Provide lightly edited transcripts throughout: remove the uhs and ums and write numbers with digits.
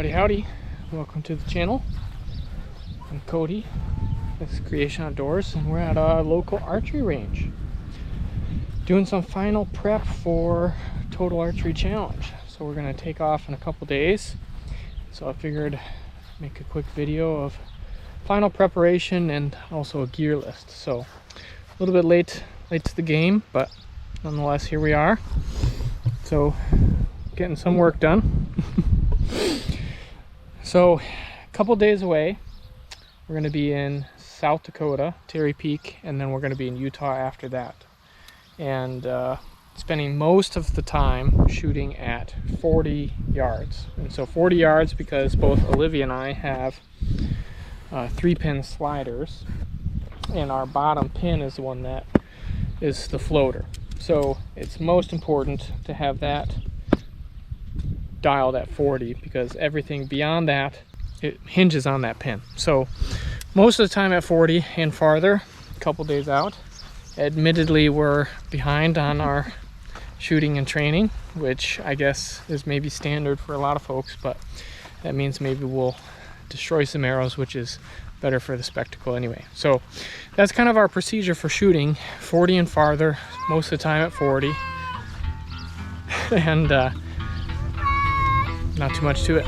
Howdy, welcome to the channel. I'm Cody, this is Creation Outdoors, and we're at a local archery range doing some final prep for Total Archery Challenge. So we're going to take off in a couple days, so I figured make a quick video of final preparation and also a gear list. So a little bit late to the game, but nonetheless here we are. So getting some work done. So a couple days away, we're going to be in South Dakota, Terry Peak, and then we're going to be in Utah after that. And spending most of the time shooting at 40 yards. And so 40 yards because both Olivia and I have 3-pin sliders, and our bottom pin is the one that is the floater. So it's most important to have that dialed at 40 because everything beyond that, it hinges on that pin. So most of the time at 40 and farther, a couple days out. Admittedly, we're behind on our shooting and training, which I guess is maybe standard for a lot of folks, but that means maybe we'll destroy some arrows, which is better for the spectacle anyway. So that's kind of our procedure for shooting, 40 and farther, most of the time at 40. And not too much to it.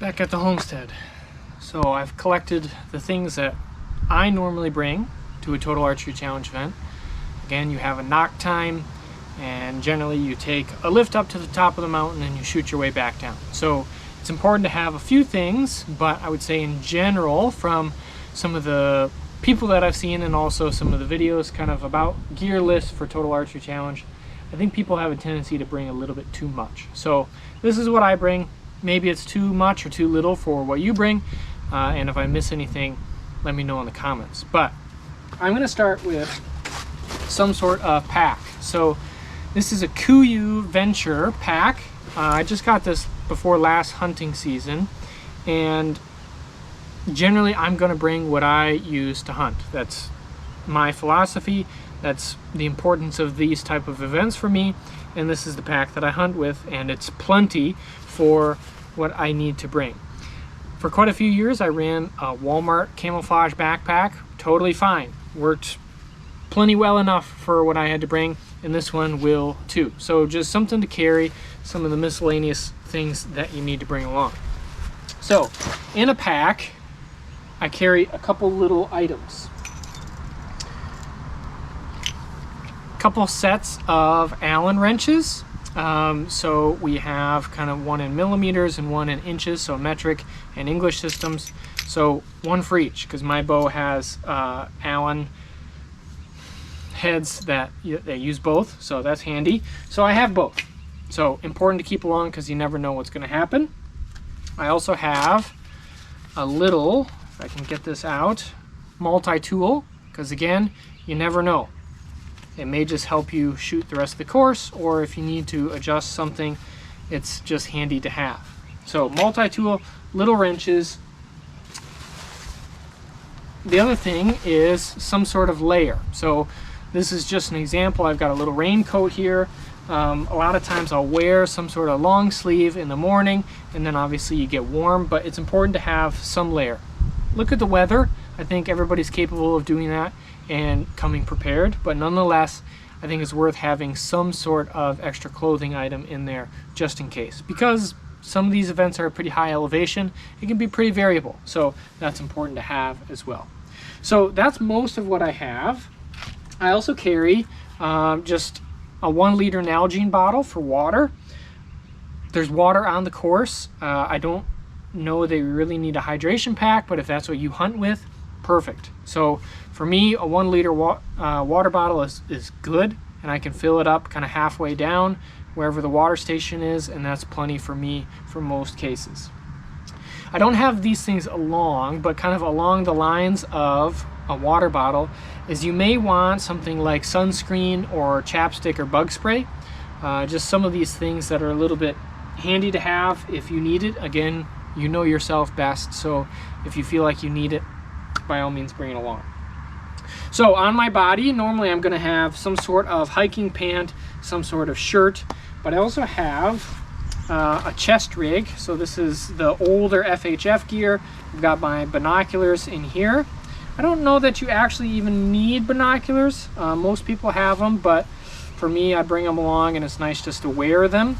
Back at the homestead. So I've collected the things that I normally bring to a Total Archery Challenge event. Again, you have a knock time, and generally you take a lift up to the top of the mountain and you shoot your way back down. So it's important to have a few things, but I would say in general, from some of the people that I've seen and also some of the videos kind of about gear lists for Total Archery Challenge, I think people have a tendency to bring a little bit too much. So this is what I bring. Maybe it's too much or too little for what you bring, and if I miss anything, let me know in the comments. But I'm going to start with some sort of pack. So this is a Kuiu Venture pack. I just got this before last hunting season, and generally I'm going to bring what I use to hunt. That's my philosophy. That's the importance of these type of events for me, and this is the pack that I hunt with, and it's plenty for what I need to bring. For quite a few years I ran a Walmart camouflage backpack, totally fine, worked plenty well enough for what I had to bring, and this one will too. So just something to carry, some of the miscellaneous things that you need to bring along. So in a pack I carry a couple little items. Couple sets of Allen wrenches. So we have kind of one in millimeters and one in inches, so metric and English systems. So one for each, because my bow has Allen heads that they use both, so that's handy. So I have both. So important to keep along because you never know what's going to happen. I also have a little, if I can get this out, multi-tool, because again, you never know. It may just help you shoot the rest of the course, or if you need to adjust something, it's just handy to have. So multi-tool, little wrenches. The other thing is some sort of layer. So this is just an example. I've got a little raincoat here. A lot of times I'll wear some sort of long sleeve in the morning, and then obviously you get warm, but it's important to have some layer. Look at the weather. I think everybody's capable of doing that and coming prepared, but nonetheless I think it's worth having some sort of extra clothing item in there just in case, because some of these events are pretty high elevation. It can be pretty variable, so that's important to have as well. So that's most of what I have. I also carry just a 1 liter Nalgene bottle for water. There's water on the course. I don't know that you really need a hydration pack, but if that's what you hunt with, perfect. So for me, a 1 liter water bottle is good, and I can fill it up kind of halfway down wherever the water station is, and that's plenty for me for most cases. I don't have these things along, but kind of along the lines of a water bottle is you may want something like sunscreen or chapstick or bug spray. Just some of these things that are a little bit handy to have if you need it. Again, you know yourself best, so if you feel like you need it, by all means bring it along. So on my body, normally I'm going to have some sort of hiking pant, some sort of shirt, but I also have a chest rig. So this is the older FHF gear. I've got my binoculars in here. I don't know that you actually even need binoculars. Most people have them, but for me, I bring them along and it's nice just to wear them.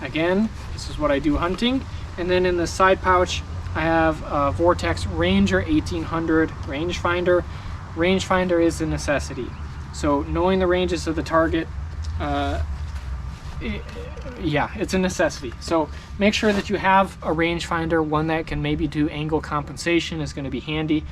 Again, this is what I do hunting. And then in the side pouch, I have a Vortex Ranger 1800 rangefinder. Rangefinder is a necessity. So knowing the ranges of the target, yeah, it's a necessity. So make sure that you have a rangefinder. One that can maybe do angle compensation is going to be handy.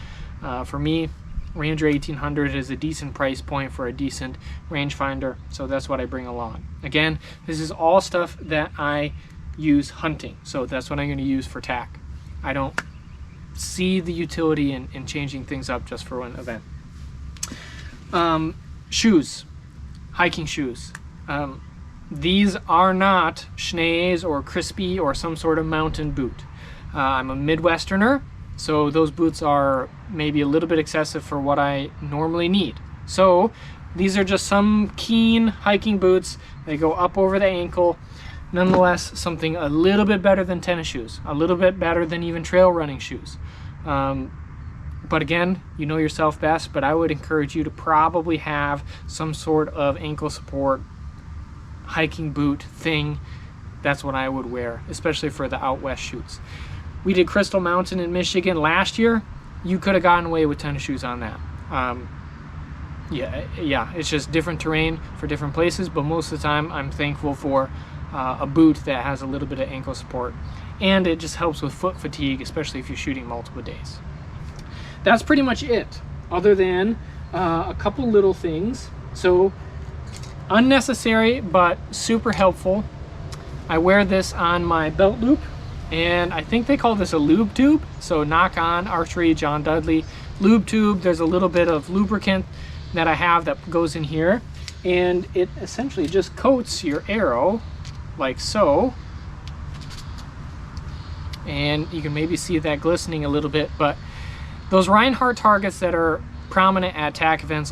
For me, Ranger 1800 is a decent price point for a decent rangefinder, so that's what I bring along. Again, this is all stuff that I use hunting, so that's what I'm going to use for TAC. I don't see the utility in changing things up just for one event. Shoes, hiking shoes. These are not Schnee's or Crispy or some sort of mountain boot. I'm a Midwesterner, so those boots are maybe a little bit excessive for what I normally need. So these are just some Keen hiking boots. They go up over the ankle. Nonetheless, something a little bit better than tennis shoes, a little bit better than even trail running shoes. But again, you know yourself best, but I would encourage you to probably have some sort of ankle support hiking boot thing. That's what I would wear, especially for the out west shoots. We did Crystal Mountain in Michigan last year. You could have gotten away with tennis shoes on that. Yeah, it's just different terrain for different places, but most of the time I'm thankful for a boot that has a little bit of ankle support, and it just helps with foot fatigue, especially if you're shooting multiple days. That's pretty much it, other than a couple little things. So unnecessary but super helpful. I wear this on my belt loop, and I think they call this a lube tube. So Knock On Archery, John Dudley lube tube. There's a little bit of lubricant that I have that goes in here, and it essentially just coats your arrow like so, and you can maybe see that glistening a little bit. But those Reinhardt targets that are prominent at TAC events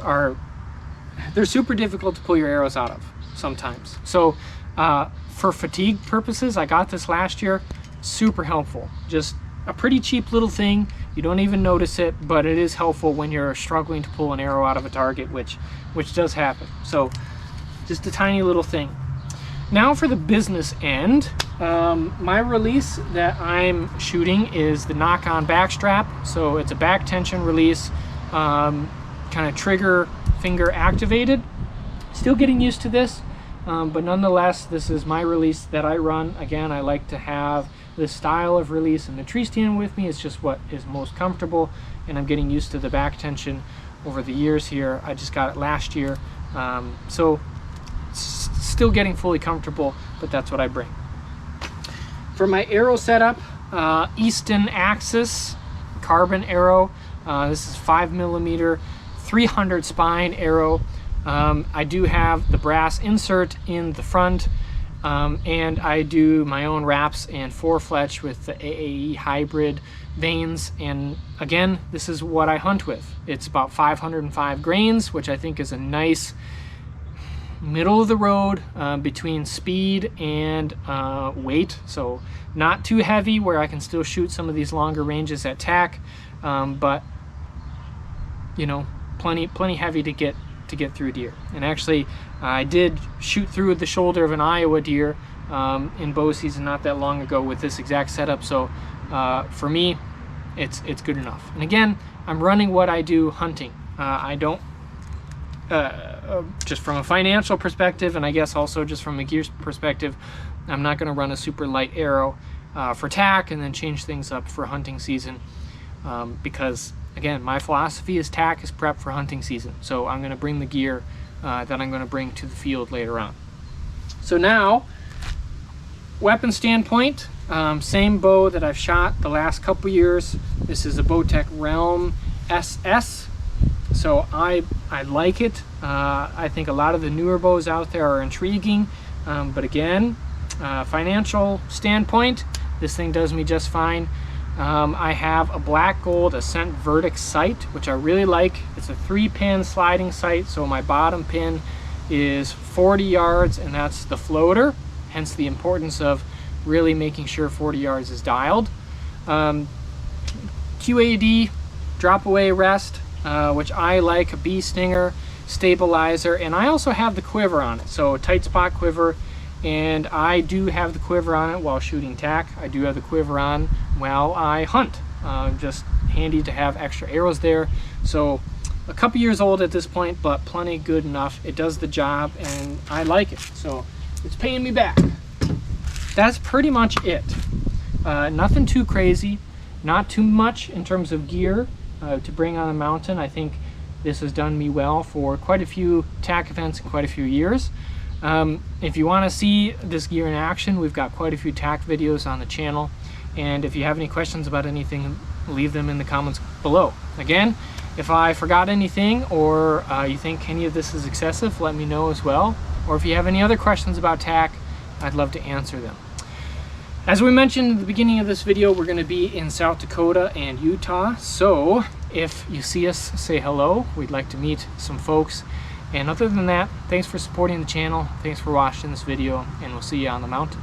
they're super difficult to pull your arrows out of sometimes. So for fatigue purposes, I got this last year. Super helpful. Just a pretty cheap little thing. You don't even notice it, but it is helpful when you're struggling to pull an arrow out of a target, which does happen. So just a tiny little thing. Now for the business end, my release that I'm shooting is the Knock On backstrap. So it's a back tension release, kind of trigger finger activated. Still getting used to this, but nonetheless, this is my release that I run. Again, I like to have this style of release, and the tree stand with me is just what is most comfortable, and I'm getting used to the back tension over the years here. I just got it last year, so still getting fully comfortable, but that's what I bring. For my arrow setup, Easton Axis carbon arrow. This is 5mm 300 spine arrow. I do have the brass insert in the front, and I do my own wraps and four-fletch with the AAE hybrid vanes. And again, this is what I hunt with. It's about 505 grains, which I think is a nice middle of the road between speed and weight. So not too heavy where I can still shoot some of these longer ranges at TAC, but you know, plenty heavy to get through deer. And actually I did shoot through the shoulder of an Iowa deer in bow season not that long ago with this exact setup. So for me, it's good enough. And again, I'm running what I do hunting. I don't, just from a financial perspective, and I guess also just from a gear perspective, I'm not going to run a super light arrow for TAC and then change things up for hunting season, because again, my philosophy is TAC is prep for hunting season. So I'm going to bring the gear that I'm going to bring to the field later on. So now, weapon standpoint, same bow that I've shot the last couple years. This is a Bowtech Realm SS. So I like it. I think a lot of the newer bows out there are intriguing, but again, financial standpoint, this thing does me just fine. I have a black gold Ascent Verdict sight, which I really like. It's a 3-pin sliding sight, so my bottom pin is 40 yards, and that's the floater, hence the importance of really making sure 40 yards is dialed. QAD, drop away rest, which I like, a bee stinger, stabilizer, and I also have the quiver on it, so tight spot quiver, and I do have the quiver on it while shooting TAC. I do have the quiver on while I hunt. Just handy to have extra arrows there. So a couple years old at this point, but plenty good enough. It does the job and I like it, so it's paying me back. That's pretty much it. Nothing too crazy, not too much in terms of gear to bring on the mountain. I think this has done me well for quite a few TAC events in quite a few years. If you want to see this gear in action, we've got quite a few TAC videos on the channel, and if you have any questions about anything, leave them in the comments below. Again, if I forgot anything or you think any of this is excessive, let me know as well. Or if you have any other questions about TAC, I'd love to answer them. As we mentioned at the beginning of this video, we're going to be in South Dakota and Utah, so if you see us, say hello. We'd like to meet some folks. And other than that, thanks for supporting the channel, thanks for watching this video, and we'll see you on the mountain.